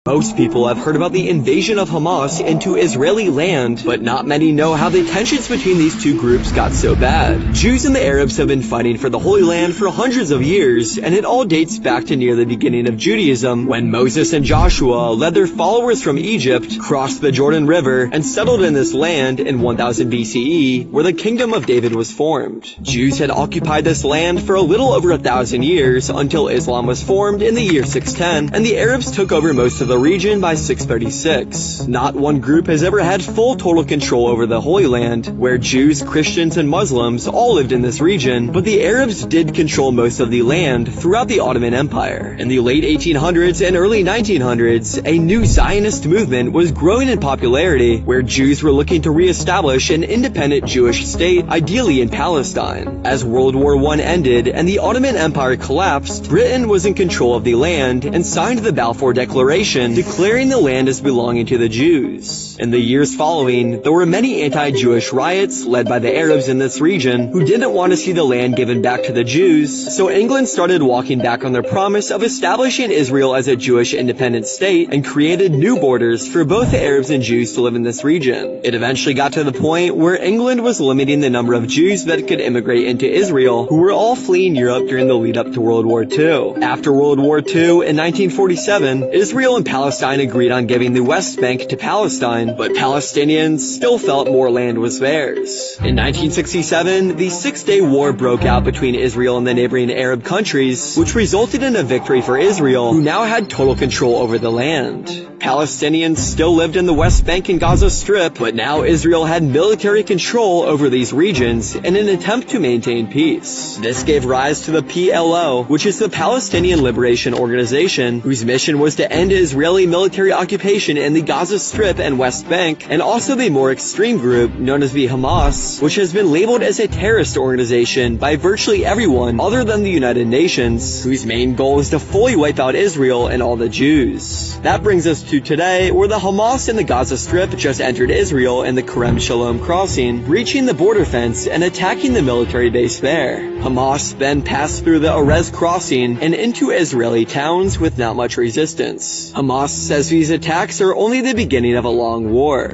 Most people have heard about the invasion of Hamas into Israeli land, but not many know how the tensions between these two groups got so bad. Jews and the Arabs have been fighting for the Holy Land for hundreds of years, and it all dates back to near the beginning of Judaism, when Moses and Joshua led their followers from Egypt, crossed the Jordan River, and settled in this land in 1000 BCE, where the Kingdom of David was formed. Jews had occupied this land for a little over 1,000 years, until Islam was formed in the year 610, and the Arabs took over most of the region by 636. Not one group has ever had full total control over the Holy Land, where Jews, Christians, and Muslims all lived in this region, but the Arabs did control most of the land throughout the Ottoman Empire. In the late 1800s and early 1900s, a new Zionist movement was growing in popularity, where Jews were looking to re-establish an independent Jewish state, ideally in Palestine. As World War I ended and the Ottoman Empire collapsed, Britain was in control of the land and signed the Balfour Declaration, declaring the land as belonging to the Jews. In the years following, there were many anti-Jewish riots led by the Arabs in this region who didn't want to see the land given back to the Jews, so England started walking back on their promise of establishing Israel as a Jewish independent state and created new borders for both the Arabs and Jews to live in this region. It eventually got to the point where England was limiting the number of Jews that could immigrate into Israel, who were all fleeing Europe during the lead up to World War II. After World War II in 1947, Israel and Palestine agreed on giving the West Bank to Palestine, but Palestinians still felt more land was theirs. In 1967, the Six-Day War broke out between Israel and the neighboring Arab countries, which resulted in a victory for Israel, who now had total control over the land. Palestinians still lived in the West Bank and Gaza Strip, but now Israel had military control over these regions in an attempt to maintain peace. This gave rise to the PLO, which is the Palestinian Liberation Organization, whose mission was to end Israeli military occupation in the Gaza Strip and West Bank, and also the more extreme group known as the Hamas, which has been labeled as a terrorist organization by virtually everyone other than the United Nations, whose main goal is to fully wipe out Israel and all the Jews. That brings us to today, where the Hamas in the Gaza Strip just entered Israel in the Kerem Shalom crossing, breaching the border fence and attacking the military base there. Hamas then passed through the Erez crossing and into Israeli towns with not much resistance. Hamas says these attacks are only the beginning of a long war.